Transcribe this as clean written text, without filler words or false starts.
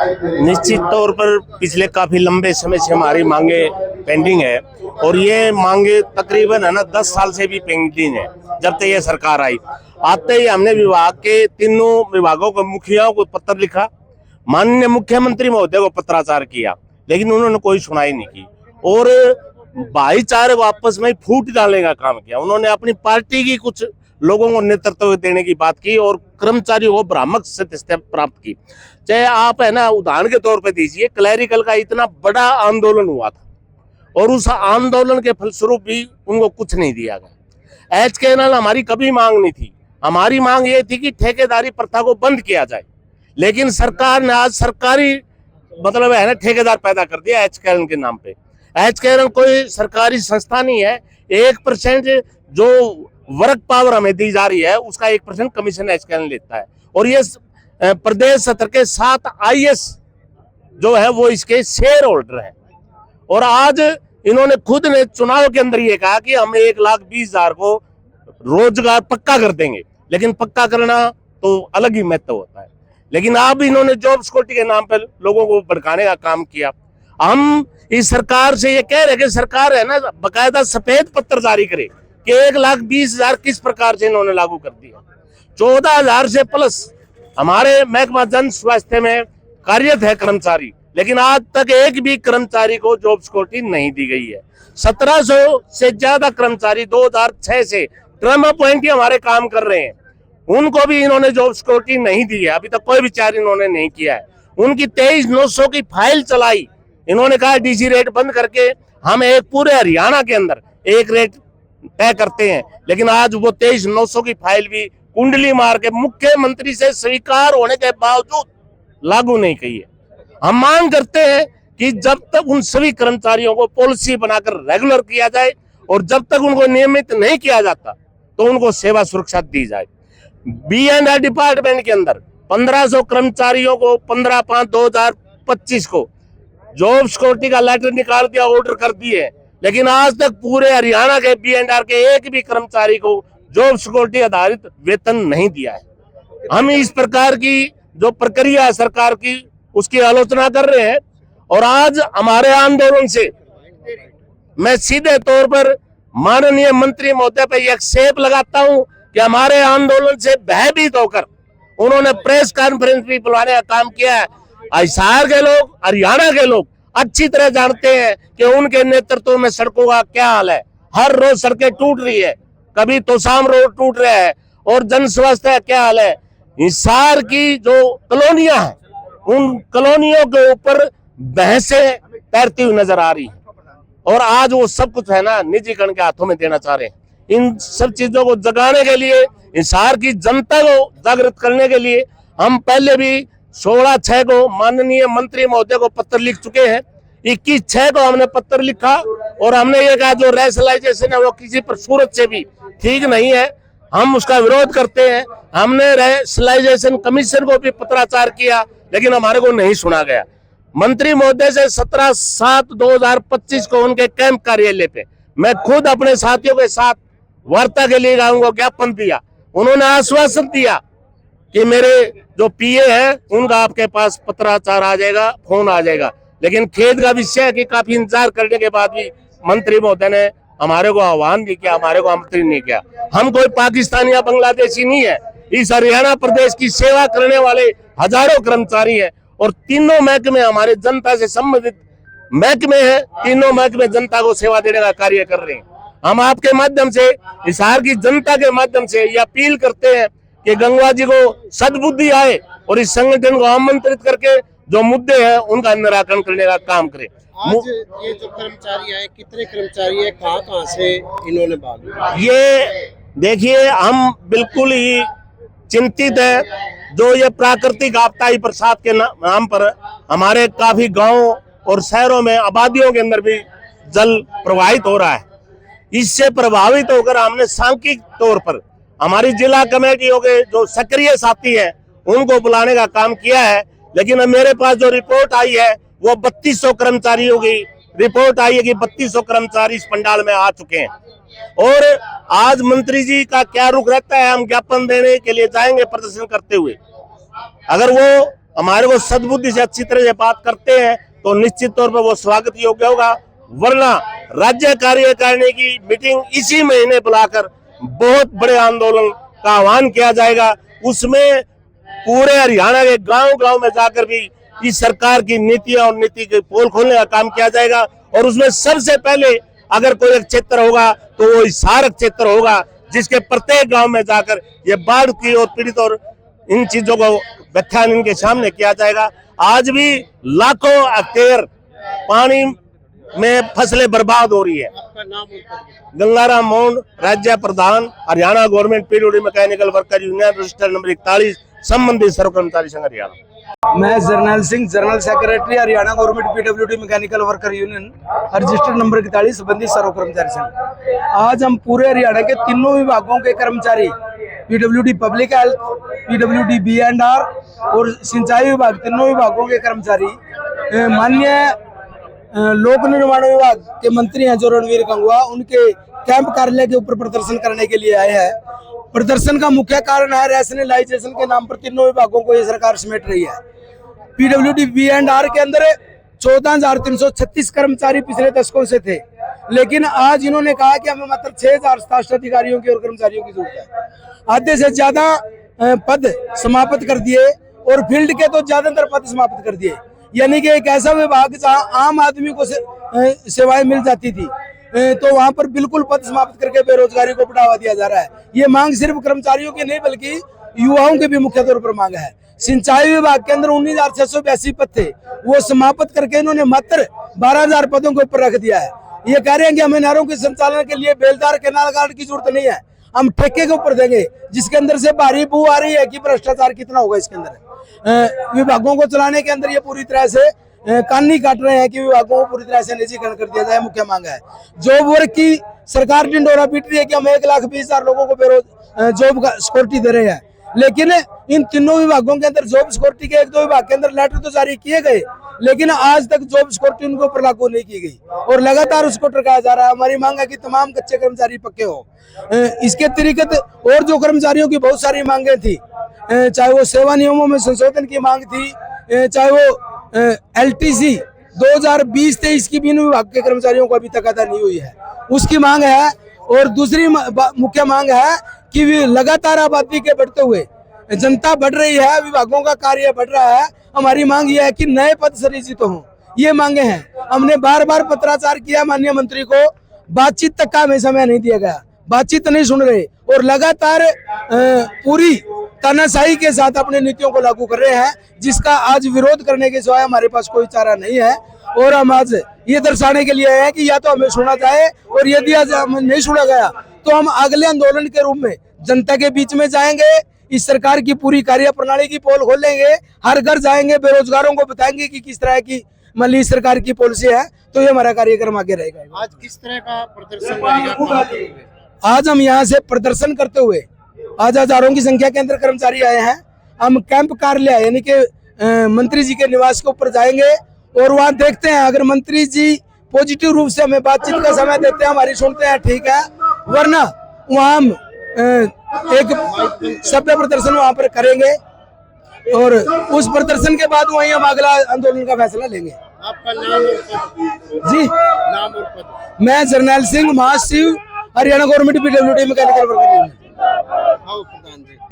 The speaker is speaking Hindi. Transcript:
निश्चित तौर पर पिछले काफी लंबे समय से हमारी मांगे पेंडिंग है और ये मांगे तकरीबन है ना 10 साल से भी पेंडिंग है। जब तक ये सरकार आई, आते ही हमने विभाग के तीनों विभागों को मुखियाओं को पत्र लिखा, माननीय मुख्यमंत्री महोदय को पत्राचार किया, लेकिन उन्होंने कोई सुनाई नहीं की और भाईचारे को आपस में फूट डालने का काम किया। उन्होंने अपनी पार्टी की कुछ लोगों को नेतृत्व देने की बात की और कर्मचारियों को भ्रामक सत्य प्राप्त की। चाहे आप है ना उदाहरण के तौर पे दीजिए, क्लैरिकल का इतना बड़ा आंदोलन हुआ था और उस आंदोलन के फलस्वरूप भी उनको कुछ नहीं दिया गया। HKNL हमारी कभी मांग नहीं थी, हमारी मांग ये थी कि ठेकेदारी प्रथा को बंद किया जाए, लेकिन सरकार ने आज सरकारी मतलब है ना ठेकेदार पैदा कर दिया HKNL के नाम पे। HKNL कोई सरकारी संस्था नहीं है। 1% जो वर्क पावर हमें दी जा रही है उसका 1% कमीशन HKNL लेता है और ये प्रदेश सत्र के 7 IAS जो है वो इसके शेयर होल्डर हैं। और आज इन्होंने खुद ने चुनाव के अंदर ये कहा कि हम 1,20,000 को रोजगार पक्का कर देंगे, लेकिन पक्का करना तो अलग ही महत्व होता है। लेकिन अब इन्होंने जॉब सिक्योरिटी के नाम पर लोगों को भड़काने का काम किया। हम इस सरकार से ये कह रहे कि सरकार है ना बकायदा सफेद पत्र जारी करे कि 1,20,000 किस प्रकार से इन्होंने लागू कर दिया। 14,000 से प्लस हमारे महकमा जन स्वास्थ्य में कार्यरत है कर्मचारी, लेकिन आज तक एक भी कर्मचारी को जॉब सिक्योरिटी नहीं दी गई है। 1700 से ज्यादा कर्मचारी 2006 से टर्म अपॉइंट हमारे काम कर रहे हैं, उनको भी इन्होंने जॉब सिक्योरिटी नहीं दी है। अभी तक कोई विचार इन्होंने नहीं किया है। उनकी 23,900 की फाइल चलाई, इन्होंने कहा डीसी रेट बंद करके हम एक पूरे हरियाणा के अंदर एक रेट तय करते हैं, लेकिन आज वो 23,900 की फाइल भी कुंडली मार के मुख्यमंत्री से स्वीकार होने के बावजूद लागू नहीं की है। हम मांग करते हैं कि जब तक उन सभी कर्मचारियों को पॉलिसी बनाकर रेगुलर किया जाए और जब तक उनको नियमित नहीं किया जाता तो उनको सेवा सुरक्षा दी जाए। B&R डिपार्टमेंट के अंदर 1500 कर्मचारियों को 15/5/2025 को जॉब सिक्योरिटी का लेटर निकाल दिया, ऑर्डर कर दिए, लेकिन आज तक पूरे हरियाणा के B&R के एक भी कर्मचारी को जॉब सिक्योरिटी आधारित वेतन नहीं दिया है। हम इस प्रकार की जो प्रक्रिया है सरकार की उसकी आलोचना कर रहे हैं और आज हमारे आंदोलन से मैं सीधे तौर पर माननीय मंत्री महोदय पर एक सेप लगाता हूं कि हमारे आंदोलन से भयभीत होकर उन्होंने प्रेस कॉन्फ्रेंस भी बुलाने का काम किया है। हिसार के लोग, हरियाणा के लोग अच्छी तरह जानते हैं कि उनके नेतृत्व में सड़कों का क्या हाल है। हर रोज सड़कें टूट रही है, कभी तोसाम रोड टूट रहा है और जन स्वास्थ्य क्या हाल है। हिसार की जो कॉलोनियां हैं उन कॉलोनियों के ऊपर बहसें तैरती हुई नजर आ रही है और आज वो सब कुछ है ना निजीकरण के हाथों में देना चाह रहे हैं। इन सब चीजों को जगाने के लिए, हिसार की जनता को जागृत करने के लिए हम पहले भी 16/6 को माननीय मंत्री महोदय को पत्र लिख चुके हैं। 21/6 को हमने पत्र लिखा और हमने ये कहा जो रैशनलाइजेशन है वो किसी पर सूरत से भी ठीक नहीं है, हम उसका विरोध करते हैं। हमने रैशनलाइजेशन कमीशन को भी पत्राचार किया, लेकिन हमारे को नहीं सुना गया। मंत्री महोदय से 17/7/2025 को उनके कैंप कार्यालय पे मैं खुद अपने साथियों के साथ वार्ता के लिए जाऊंगा, ज्ञापन दिया। उन्होंने आश्वासन दिया कि मेरे जो PA है उनका आपके पास पत्राचार आ जाएगा, फोन आ जाएगा, लेकिन खेद का विषय है कि काफी इंतजार करने के बाद भी मंत्री महोदय ने हमारे को आह्वान नहीं किया, हमारे को आमंत्रित नहीं किया। हम कोई पाकिस्तानी या बांग्लादेशी नहीं है, इस हरियाणा प्रदेश की सेवा करने वाले हजारों कर्मचारी हैं और तीनों महकमे हमारे जनता से संबंधित महकमे हैं। तीनों महकमे जनता को सेवा देने का कार्य कर रहे हैं। हम आपके माध्यम से, हिसार की जनता के माध्यम से ये अपील करते हैं कि गंगवा जी को सद्बुद्धि आए और इस संगठन को आमंत्रित करके जो मुद्दे हैं उनका निराकरण करने का काम करें। आज ये जो कर्मचारी आए, कितने कर्मचारी है, कहाँ से इन्होंने भाग? ये देखिए, हम बिल्कुल ही चिंतित है। जो ये प्राकृतिक आपदा बरसात के नाम पर हमारे काफी गांवों और शहरों में आबादियों के अंदर भी जल प्रवाहित हो रहा है, इससे प्रभावित होकर हमने सांख्यिक तौर पर हमारी जिला कमेटियों के जो सक्रिय साथी हैं उनको बुलाने का काम किया है, लेकिन अब मेरे पास जो रिपोर्ट आई है वो 3200 कर्मचारियों की रिपोर्ट आई है कि 3200 कर्मचारी इस पंडाल में आ चुके हैं। और आज मंत्री जी का क्या रुख रहता है, हम ज्ञापन देने के लिए जाएंगे प्रदर्शन करते हुए। अगर वो हमारे को सद्बुद्धि से अच्छी तरह से बात करते हैं तो निश्चित तौर पर वो स्वागत योग्य होगा, वरना राज्य कार्यकारिणी की मीटिंग इसी महीने बुलाकर बहुत बड़े आंदोलन का आह्वान किया जाएगा। उसमें पूरे हरियाणा के गांव-गांव में जाकर भी इस सरकार की नीतियां और नीति के पोल खोलने का काम किया जाएगा। और उसमें सबसे पहले अगर कोई एक क्षेत्र होगा तो वो हिसार क्षेत्र होगा, जिसके प्रत्येक गांव में जाकर ये बाढ़ की और पीड़ित और इन चीजों को व्याख्यान इनके सामने किया जाएगा। आज भी लाखों हेक्टेयर पानी में फसलें बर्बाद हो रही है। आपका नाम और पद? गंगाराम मोहन, राज्य प्रधान, Haryana government PWD mechanical worker union, register number 41, संबंधित सर्व कर्मचारी संघ हरियाणा। मैं Jarnail Singh, general secretary Haryana government PWD mechanical worker union, registered number 41, संबंधित सर्व कर्मचारी संघ। आज हम पूरे हरियाणा के तीनों विभागों के कर्मचारी, PWD public health, PWD B&R और सिंचाई विभाग, तीनों विभागों के कर्मचारी माननीय लोक निर्माण विभाग के मंत्री हैं जो रणवीर गंगवा, उनके कैंप कार्यालय के ऊपर प्रदर्शन करने के लिए आए हैं। प्रदर्शन का मुख्य कारण है रैशनलाइजेशन के नाम पर तीनों विभागों को ये सरकार समेट रही है। पीडब्ल्यूडी B&R के अंदर 14,336 कर्मचारी पिछले दशकों से थे, लेकिन आज इन्होंने कहा कि हमें मात्र 6,000 स्टाफ अधिकारियों की और कर्मचारियों की जरूरत है। आधे से ज्यादा पद समाप्त कर दिए और फील्ड के तो ज्यादातर पद समाप्त कर दिए। यानी कि एक ऐसा विभाग जहाँ आम आदमी को सेवाएं मिल जाती थी, तो वहां पर बिल्कुल पद समाप्त करके बेरोजगारी को बढ़ावा दिया जा रहा है। ये मांग सिर्फ कर्मचारियों की नहीं बल्कि युवाओं की भी मुख्य तौर पर मांग है। सिंचाई विभाग के अंदर 19,682 पद थे, वो समाप्त करके इन्होंने मात्र 12,000 पदों के ऊपर रख दिया है। ये कह रहे हैं कि हमें नहरों के संचालन के लिए बेलदार कैनाल गार्ड की जरूरत नहीं है, हम ठेके के ऊपर देंगे, जिसके अंदर से भारी बू आ रही है कि भ्रष्टाचार कितना होगा इसके अंदर। विभागों को चलाने के अंदर ये पूरी तरह से कान नहीं काट रहे हैं कि विभागों को पूरी तरह से निजीकरण कर दिया जाए, मुख्य मांग है। जॉब वर्क की सरकार ढिंडोरा पीट रही है कि हम 1,20,000 लोगों को जॉब सिक्योरिटी दे रहे हैं, लेकिन इन तीनों विभागों के अंदर जॉब सिक्योरिटी के 1-2 विभाग के अंदर लेटर तो जारी किए गए, लेकिन आज तक जॉब सिक्योरिटी उनके ऊपर लागू नहीं की गई और लगातार उसको टरकाया जा रहा है। हमारी मांग है कि तमाम कच्चे कर्मचारी पक्के हो। इसके अतिरिक्त और जो कर्मचारियों की बहुत सारी मांगे थी, चाहे वो सेवा नियमों में संशोधन की मांग थी, चाहे वो LTC 2020-23 की भी इन विभाग के कर्मचारियों को अभी तक अदा नहीं हुई है, उसकी मांग है। और दूसरी मुख्य मांग है कि लगातार आबादी के बढ़ते हुए जनता बढ़ रही है, विभागों का कार्य बढ़ रहा है। हमारी मांग यह है कि नए पद सृजित हों, ये मांगे हैं। हमने बार बार पत्राचार किया माननीय मंत्री को, बातचीत तक का हमें समय नहीं दिया गया, बातचीत नहीं सुन रहे और लगातार पूरी तानाशाही के साथ अपनी नीतियों को लागू कर रहे हैं, जिसका आज विरोध करने के सिवाय हमारे पास कोई चारा नहीं है। और हम आज ये दर्शाने के लिए आए हैं कि या तो हमें सुना जाए, और यदि आज हमें नहीं सुना गया तो हम अगले आंदोलन के रूप में जनता के बीच में जाएंगे, इस सरकार की पूरी कार्य प्रणाली की पोल खोलेंगे, हर घर जाएंगे, बेरोजगारों को बताएंगे कि किस तरह की मान सरकार की पॉलिसी है। तो ये हमारा कार्यक्रम आगे रहेगा। आज किस तरह का प्रदर्शन रहेगा? आज हम यहाँ से प्रदर्शन करते हुए, आज हजारों की संख्या के अंदर कर्मचारी आए हैं। हम कैंप कार्यालय यानी कि मंत्री जी के निवास के ऊपर जाएंगे और वहाँ देखते हैं, अगर मंत्री जी पॉजिटिव रूप से हमें बातचीत का समय देते हैं, हमारी सुनते हैं, ठीक है, वरना वहाँ हम एक शब्द प्रदर्शन वहाँ पर करेंगे और उस प्रदर्शन के बाद वहीं हम अगला आंदोलन का फैसला लेंगे। आपका नाम और पद? जी, नाम और पद? मैं जर्नैल सिंह, महासचिव, Haryana government PWD mechanical worker union. आओ प्रधान जी।